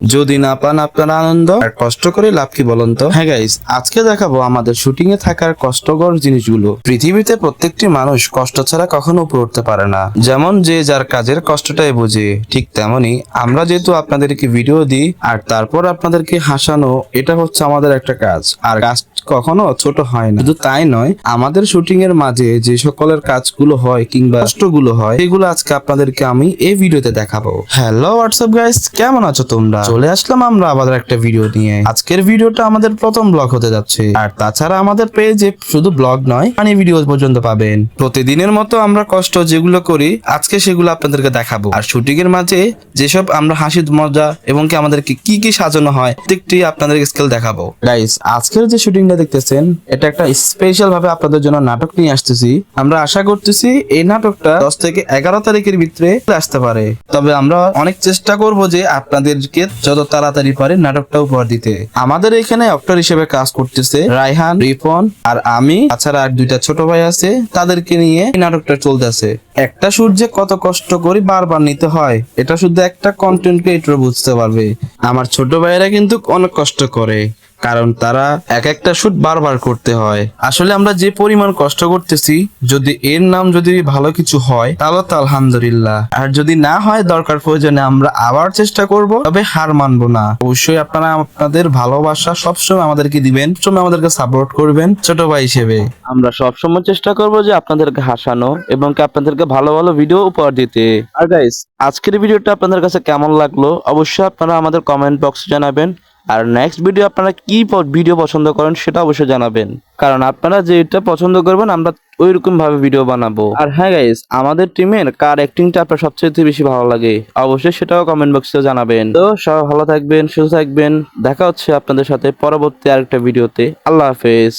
যদি না পান আপনার আনন্দ, আর কষ্ট করে লাভ কি বলুন তো? হ্যাঁ গাইস, আজকে দেখাবো আমাদের শুটিং এ থাকার কষ্টকর জিনিসগুলো। পৃথিবীতে প্রত্যেকটি মানুষ কষ্ট ছাড়া কখনো উপরে উঠতে পারে না। যেমন যে যার কাজের কষ্টটাই বোঝে, ঠিক তেমনি আমরা যেহেতু আপনাদেরকে ভিডিও দিই আর তারপর আপনাদেরকে হাসানো, এটা হচ্ছে আমাদের একটা কাজ। আর কাজ কখনো ছোট হয় না। শুধু তাই নয়, আমাদের শুটিং এর মাঝে যে সকলের কাজগুলো হয় কিংবা কষ্টগুলো হয়, সেগুলো আজকে আপনাদেরকে আমি এই ভিডিওতে দেখাবো। হ্যালো হোয়াটসঅ্যাপ গাইস, কেমন আছো তোমরা? চলে আসলাম আমরা আবার একটা ভিডিও নিয়ে। আজকের ভিডিওটা আমাদের প্রথম ব্লগ হতে যাচ্ছে। আর তাছাড়া আমাদের পেজে শুধু ব্লগ নয়, ফানি ভিডিও পর্যন্ত পাবেন। প্রতিদিনের মতো আমরা কষ্ট যেগুলো করি, আজকে সেগুলো আপনাদেরকে দেখাবো। আর শুটিং এর মাঝে যেসব আমরা হাসি মজা এবং কি আমাদেরকে কি কি সাজানো হয়, প্রত্যেকটি আপনাদের স্কেল দেখাবো। গাইস, আজকের যে শুটিংটা দেখতেছেন, এটা একটা স্পেশাল ভাবে আপনাদের জন্য নাটক নিয়ে আসতেছি। আমরা আশা করতেছি এই নাটকটা 10 থেকে 11 তারিখের ভিতরে আসতে পারে। তবে আমরা অনেক চেষ্টা করব যে আপনাদেরকে যত তাড়াতাড়ি পারে নাটকটা উপহার দিতে। আমাদের এখানে অক্টর হিসেবে কাজ করতেছে রায়হান, রিপন আর আমি। তাছাড়া আর দুইটা ছোট ভাই আছে, তাদেরকে নিয়ে এই নাটকটা চলতেছে। একটা শুট যে কত কষ্ট করে বারবার নিতে হয়, এটা শুধু একটা কন্টেন্ট ক্রিয়েটর বুঝতে পারবে। আমার ছোট ভাইয়েরা কিন্তু অনেক কষ্ট করে, কারণ তারা এক একটা শুট বারবার করতে হয়। আসলে আমরা যে পরিমাণ কষ্ট করতেছি, যদি এর নাম যদি ভালো কিছু হয় তাহলে তো আলহামদুলিল্লাহ, আর যদি না হয় দরকার প্রয়োজনে আমরা আবার চেষ্টা করব, তবে হার মানবো না। অবশ্যই আপনারা আপনাদের ভালোবাসা সবসময় আমাদেরকে দিবেন, সবসময় আমাদেরকে সাপোর্ট করবেন ছোট ভাই হিসেবে। আমরা সবসময় চেষ্টা করব যে আপনাদেরকে হাসানো এবং কি আপনাদেরকে ভালো ভালো ভিডিও উপহার দিতে। আর গাইস, আজকের ভিডিওটা আপনাদের কাছে কেমন লাগলো অবশ্যই আপনারা আমাদের কমেন্ট বক্সে জানাবেন। আর নেক্সট ভিডিও আপনারা কি ভিডিও পছন্দ করেন সেটা অবশ্যই জানাবেন, কারণ আপনারা যেটা পছন্দ করবেন আমরা ওই রকম ভাবে ভিডিও বানাবো। আর হ্যাঁ গাইস, আমাদের টিমের কার অ্যাক্টিংটা আপনার সবচেয়ে বেশি ভালো লাগে অবশ্যই সেটাও কমেন্ট বক্সে জানাবেন। তো সবাই ভালো থাকবেন, সুস্থ থাকবেন। দেখা হচ্ছে আপনাদের সাথে পরবর্তী আরেকটা ভিডিওতে। আল্লাহ হাফেজ।